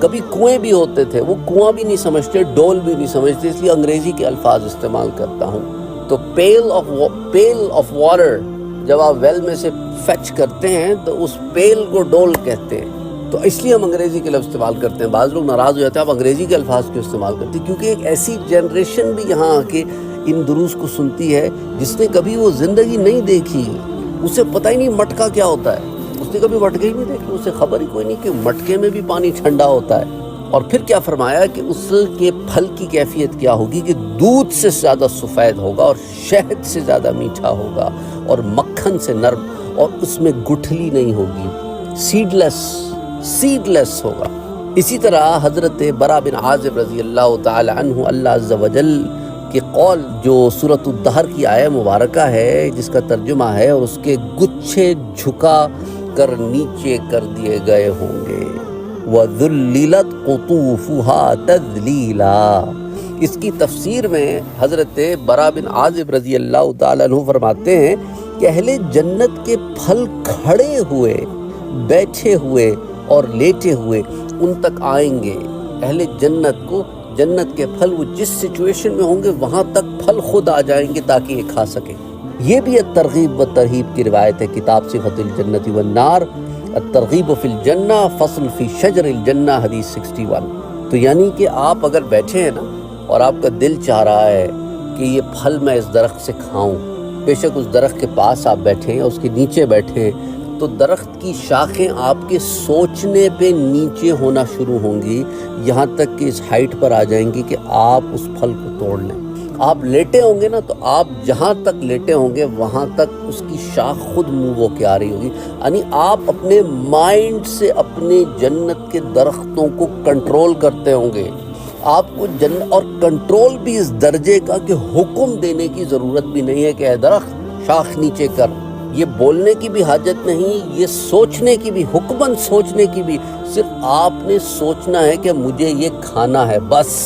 کبھی کنویں بھی ہوتے تھے، وہ کنواں بھی نہیں سمجھتے، ڈول بھی نہیں سمجھتے، اس لیے انگریزی کے الفاظ استعمال کرتا ہوں۔ تو پیل آف واٹر جب آپ ویل میں سے فیچ کرتے ہیں تو اس پیل کو ڈول کہتے ہیں، تو اس لیے ہم انگریزی کے لفظ استعمال کرتے ہیں۔ بعض لوگ ناراض ہو جاتے ہیں آپ انگریزی کے الفاظ کیوں استعمال کرتے ہیں، کیونکہ ایک ایسی جنریشن بھی یہاں آ کے ان دروس کو سنتی ہے جس نے کبھی وہ زندگی نہیں دیکھی، اسے پتہ ہی نہیں مٹکا کیا ہوتا ہے، اس نے کبھی مٹکے ہی نہیں دیکھے، اسے خبر ہی کوئی نہیں کہ مٹکے میں بھی پانی ٹھنڈا ہوتا ہے۔ اور پھر کیا فرمایا کہ اس کے پھل کی کیفیت کیا ہوگی کہ دودھ سے زیادہ سفید ہوگا اور شہد سے زیادہ میٹھا ہوگا اور مکھن سے نرم، اور اس میں گٹھلی نہیں ہوگی، سیڈ لیس ہوگا۔ اسی طرح حضرت برا بن عازب رضی اللہ تعالی عنہ، اللہ عز و جل کے قول جو سورۃ الدہر کی آیہ مبارکہ ہے جس کا ترجمہ ہے، اور اس کے گچھے جھکا کر نیچے کر دیے گئے ہوں گے، وَذُلِّلَتْ قُطُوفُهَا تَذْلِيلًا۔ اس کی تفسیر میں حضرت برا بن عازب رضی اللہ تعالیٰ عنہ فرماتے ہیں کہ اہل جنت کے پھل کھڑے ہوئے، بیٹھے ہوئے اور لیٹے ہوئے ان تک آئیں گے۔ اہل جنت کو جنت کے پھل وہ جس سچویشن میں ہوں گے وہاں تک پھل خود آ جائیں گے تاکہ یہ کھا سکیں۔ یہ بھی الترغیب و ترہیب کی روایت ہے، کتاب صفۃ الجنت والنار، الترغیب فی الجنہ، فصل فی شجر الجنہ، حدیث 61۔ تو یعنی کہ آپ اگر بیٹھے ہیں نا اور آپ کا دل چاہ رہا ہے کہ یہ پھل میں اس درخت سے کھاؤں، بے شک اس درخت کے پاس آپ بیٹھیں یا اس کے نیچے بیٹھیں تو درخت کی شاخیں آپ کے سوچنے پہ نیچے ہونا شروع ہوں گی، یہاں تک کہ اس ہائٹ پر آ جائیں گی کہ آپ اس پھل کو توڑ لیں۔ آپ لیٹے ہوں گے نا تو آپ جہاں تک لیٹے ہوں گے وہاں تک اس کی شاخ خود موو ہو کے آ رہی ہوگی، یعنی آپ اپنے مائنڈ سے اپنے جنت کے درختوں کو کنٹرول کرتے ہوں گے۔ آپ کو جنت اور کنٹرول بھی اس درجے کا کہ حکم دینے کی ضرورت بھی نہیں ہے کہ اے درخت شاخ نیچے کر، یہ بولنے کی بھی حاجت نہیں، یہ سوچنے کی بھی، حکماً سوچنے کی بھی، صرف آپ نے سوچنا ہے کہ مجھے یہ کھانا ہے، بس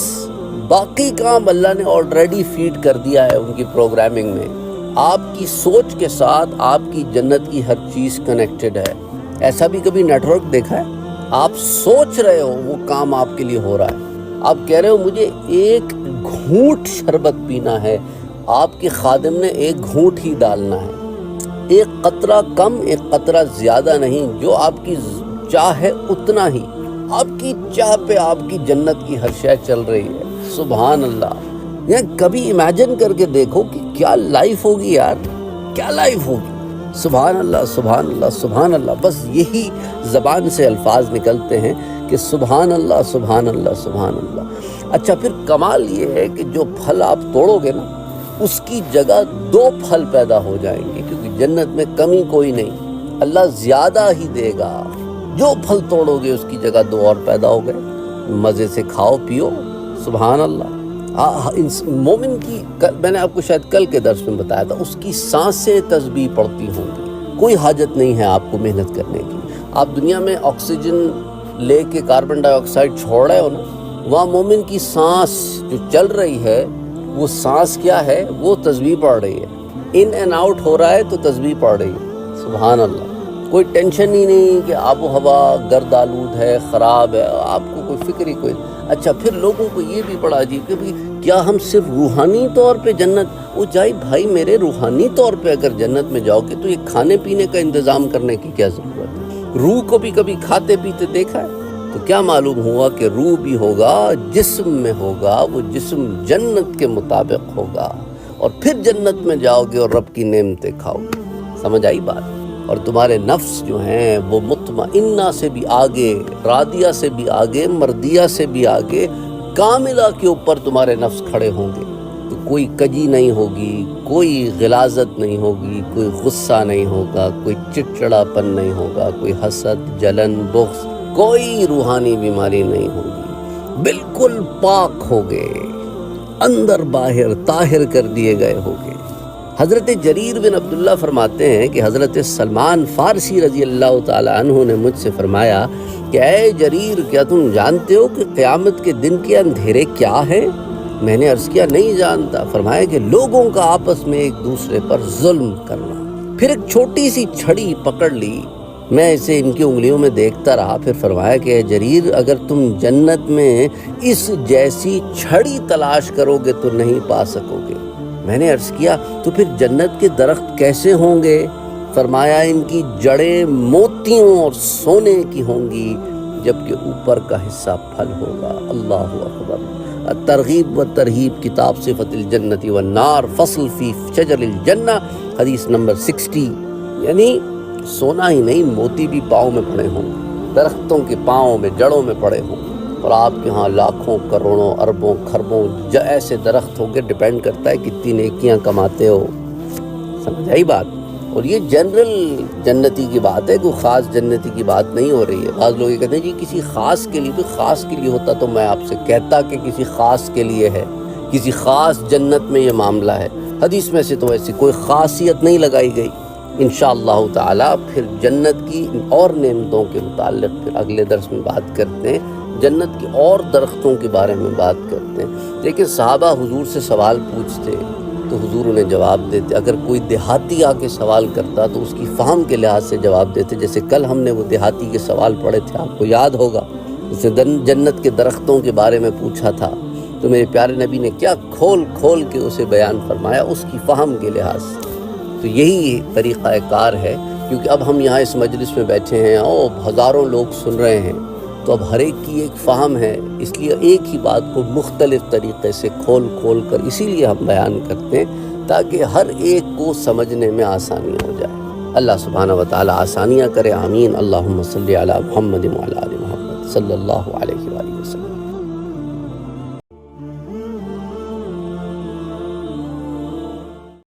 باقی کام اللہ نے آلریڈی فیڈ کر دیا ہے ان کی پروگرامنگ میں۔ آپ کی سوچ کے ساتھ آپ کی جنت کی ہر چیز کنیکٹڈ ہے۔ ایسا بھی کبھی نیٹ ورک دیکھا ہے؟ آپ سوچ رہے ہو وہ کام آپ کے لیے ہو رہا ہے، آپ کہہ رہے ہو مجھے ایک گھونٹ شربت پینا ہے، آپ کے خادم نے ایک گھونٹ ہی ڈالنا ہے، ایک قطرہ کم ایک قطرہ زیادہ نہیں، جو آپ کی چاہ ہے اتنا ہی، آپ کی چاہ پہ آپ کی جنت کی ہر شے چل رہی ہے۔ سبحان اللہ۔ یعنی کبھی امیجن کر کے دیکھو کہ کیا لائف ہوگی یار، کیا لائف ہوگی۔ سبحان اللہ سبحان اللہ سبحان اللہ، بس یہی زبان سے الفاظ نکلتے ہیں کہ سبحان اللہ سبحان اللہ سبحان اللہ۔ اچھا پھر کمال یہ ہے کہ جو پھل آپ توڑو گے نا اس کی جگہ 2 پھل پیدا ہو جائیں گے، کیونکہ جنت میں کمی کوئی نہیں، اللہ زیادہ ہی دے گا۔ جو پھل توڑو گے اس کی جگہ 2 اور پیدا ہو گئے، مزے سے کھاؤ پیو۔ سبحان اللہ۔ مومن کی میں نے آپ کو شاید کل کے درس میں بتایا تھا، اس کی سانسیں تسبیح پڑتی ہوں گی، کوئی حاجت نہیں ہے آپ کو محنت کرنے کی۔ آپ دنیا میں آکسیجن لے کے کاربن ڈائی آکسائڈ چھوڑ رہے ہو نا، وہاں مومن کی سانس جو چل رہی ہے وہ سانس کیا ہے، وہ تسبیح پڑھ رہی ہے، ان اینڈ آؤٹ ہو رہا ہے تو تسبیح پڑھ رہی ہے۔ سبحان اللہ۔ کوئی ٹینشن ہی نہیں کہ آب و ہوا گرد آلود ہے، خراب ہے، آپ کو کوئی فکر ہی کوئی۔ اچھا پھر لوگوں کو یہ بھی بڑا عجیب کہ کیا ہم صرف روحانی طور پہ جنت، وہ جائے بھائی میرے روحانی طور پہ اگر جنت میں جاؤ گے تو یہ کھانے پینے کا انتظام کرنے کی کیا ضرورت ہے؟ روح کو بھی کبھی کھاتے پیتے دیکھا ہے؟ تو کیا معلوم ہوا کہ روح بھی ہوگا، جسم میں ہوگا، وہ جسم جنت کے مطابق ہوگا، اور پھر جنت میں جاؤ گے اور رب کی نعمتیں کھاؤ گے۔ سمجھ آئی بات؟ اور تمہارے نفس جو ہیں وہ مطمئنہ سے بھی آگے، راضیہ سے بھی آگے، مردیہ سے بھی آگے، کاملہ کے اوپر تمہارے نفس کھڑے ہوں گے۔ تو کوئی کجی نہیں ہوگی، کوئی غلاظت نہیں ہوگی، کوئی غصہ نہیں ہوگا، کوئی چڑچڑاپن نہیں ہوگا، کوئی حسد، جلن، بغض، کوئی روحانی بیماری نہیں ہوگی، بالکل پاک ہوگے، اندر باہر طاہر کر دیے گئے ہوگے۔ حضرت جریر بن عبداللہ فرماتے ہیں کہ حضرت سلمان فارسی رضی اللہ تعالی عنہ نے مجھ سے فرمایا کہ اے جریر، کیا تم جانتے ہو کہ قیامت کے دن کے اندھیرے کیا ہیں؟ میں نے عرض کیا نہیں جانتا۔ فرمایا کہ لوگوں کا آپس میں ایک دوسرے پر ظلم کرنا۔ پھر ایک چھوٹی سی چھڑی پکڑ لی میں اسے ان کی انگلیوں میں دیکھتا رہا، پھر فرمایا کہ اے جریر، اگر تم جنت میں اس جیسی چھڑی تلاش کرو گے تو نہیں پا سکو گے۔ میں نے عرض کیا تو پھر جنت کے درخت کیسے ہوں گے؟ فرمایا ان کی جڑیں موتیوں اور سونے کی ہوں گی، جبکہ اوپر کا حصہ پھل ہوگا۔ اللہ اکبر۔ ترغیب و ترہیب کتاب صفت الجنت والنار، فصل فی شجر الجنہ، حدیث نمبر 60۔ یعنی سونا ہی نہیں، موتی بھی پاؤں میں پڑے ہوں، درختوں کے پاؤں میں، جڑوں میں پڑے ہوں، اور آپ کے ہاں لاکھوں کروڑوں اربوں خربوں ایسے درخت ہوں گے، ڈیپینڈ کرتا ہے کتنی نیکیاں کماتے ہو۔ سمجھ آئی بات؟ اور یہ جنرل جنتی کی بات ہے، کوئی خاص جنتی کی بات نہیں ہو رہی ہے۔ بعض لوگ یہ کہتے ہیں جی کسی خاص کے لیے، تو خاص کے لیے ہوتا تو میں آپ سے کہتا کہ کسی خاص کے لیے ہے، کسی خاص جنت میں یہ معاملہ ہے۔ حدیث میں سے تو ایسی کوئی خاصیت نہیں لگائی گئی۔ انشاءاللہ تعالی پھر جنت کی اور نعمتوں کے متعلق پھر اگلے درس میں بات کرتے ہیں، جنت کی اور درختوں کے بارے میں بات کرتے ہیں۔ لیکن صحابہ حضور سے سوال پوچھتے تو حضور انہیں جواب دیتے، اگر کوئی دیہاتی آ کے سوال کرتا تو اس کی فہم کے لحاظ سے جواب دیتے، جیسے کل ہم نے وہ دیہاتی کے سوال پڑھے تھے، آپ کو یاد ہوگا، جسے جنت کے درختوں کے بارے میں پوچھا تھا، تو میرے پیارے نبی نے کیا کھول کھول کے اسے بیان فرمایا اس کی فہم کے لحاظ سے۔ تو یہی طریقہ کار ہے، کیونکہ اب ہم یہاں اس مجلس میں بیٹھے ہیں اور ہزاروں لوگ سن رہے ہیں، تو اب ہر ایک کی ایک فہم ہے، اس لیے ایک ہی بات کو مختلف طریقے سے کھول کھول کر اسی لیے ہم بیان کرتے ہیں، تاکہ ہر ایک کو سمجھنے میں آسانی ہو جائے۔ اللہ سبحانہ و تعالی آسانیاں کرے، آمین۔ اللہم صلی علی محمد وعلی آل محمد صلی اللہ علیہ